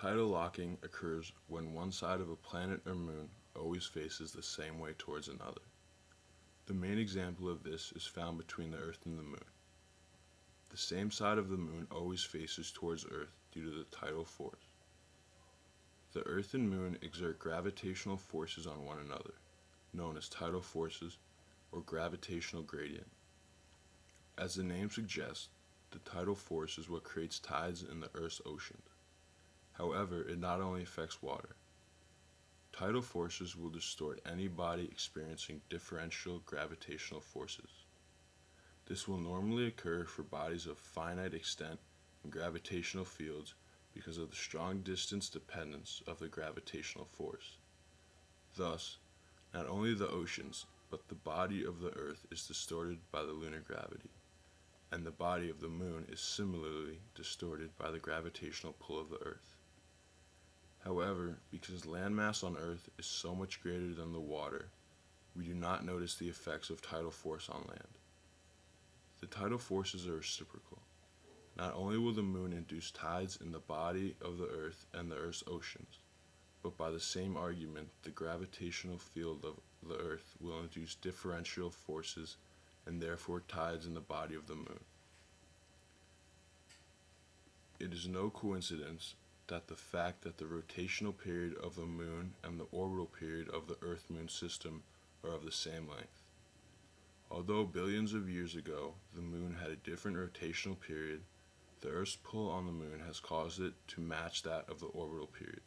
Tidal locking occurs when one side of a planet or moon always faces the same way towards another. The main example of this is found between the Earth and the Moon. The same side of the Moon always faces towards Earth due to the tidal force. The Earth and Moon exert gravitational forces on one another, known as tidal forces or gravitational gradient. As the name suggests, the tidal force is what creates tides in the Earth's oceans. However, it not only affects water. Tidal forces will distort any body experiencing differential gravitational forces. This will normally occur for bodies of finite extent in gravitational fields because of the strong distance dependence of the gravitational force. Thus, not only the oceans, but the body of the Earth is distorted by the lunar gravity, and the body of the Moon is similarly distorted by the gravitational pull of the Earth. However, because landmass on Earth is so much greater than the water, we do not notice the effects of tidal force on land. The tidal forces are reciprocal. Not only will the Moon induce tides in the body of the Earth and the Earth's oceans, but by the same argument, the gravitational field of the Earth will induce differential forces and therefore tides in the body of the Moon. It is no coincidence that the fact that the rotational period of the Moon and the orbital period of the Earth-Moon system are of the same length. Although billions of years ago the Moon had a different rotational period, the Earth's pull on the Moon has caused it to match that of the orbital period.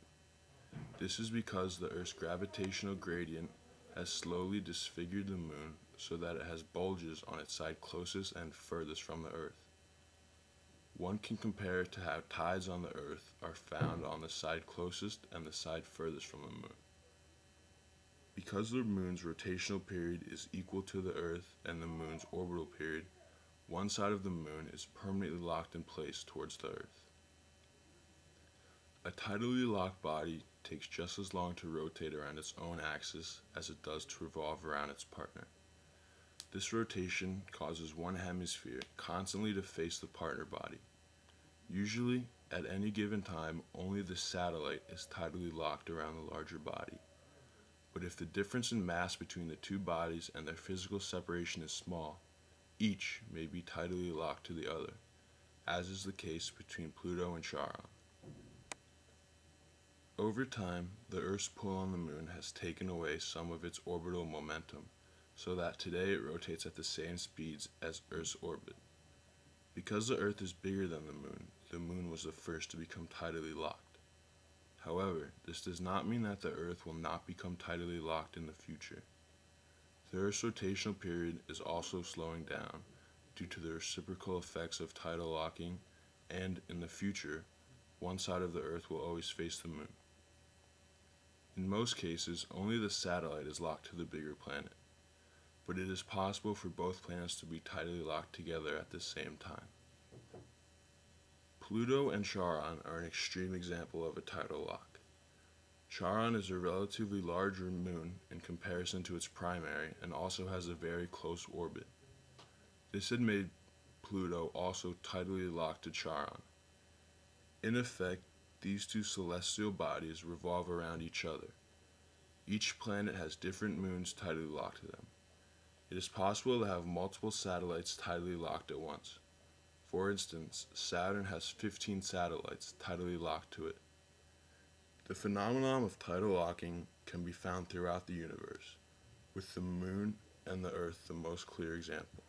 This is because the Earth's gravitational gradient has slowly disfigured the Moon so that it has bulges on its side closest and furthest from the Earth. One can compare it to how tides on the Earth are found on the side closest and the side furthest from the Moon. Because the Moon's rotational period is equal to the Earth and the Moon's orbital period, one side of the Moon is permanently locked in place towards the Earth. A tidally locked body takes just as long to rotate around its own axis as it does to revolve around its partner. This rotation causes one hemisphere constantly to face the partner body. Usually, at any given time, only the satellite is tidally locked around the larger body. But if the difference in mass between the two bodies and their physical separation is small, each may be tidally locked to the other, as is the case between Pluto and Charon. Over time, the Earth's pull on the Moon has taken away some of its orbital momentum, so that today it rotates at the same speeds as Earth's orbit. Because the Earth is bigger than the Moon was the first to become tidally locked. However, this does not mean that the Earth will not become tidally locked in the future. The Earth's rotational period is also slowing down due to the reciprocal effects of tidal locking, and in the future, one side of the Earth will always face the Moon. In most cases, only the satellite is locked to the bigger planet, but it is possible for both planets to be tidally locked together at the same time. Pluto and Charon are an extreme example of a tidal lock. Charon is a relatively larger moon in comparison to its primary and also has a very close orbit. This had made Pluto also tidally locked to Charon. In effect, these two celestial bodies revolve around each other. Each planet has different moons tidally locked to them. It is possible to have multiple satellites tidally locked at once. For instance, Saturn has 15 satellites tidally locked to it. The phenomenon of tidal locking can be found throughout the universe, with the Moon and the Earth the most clear example.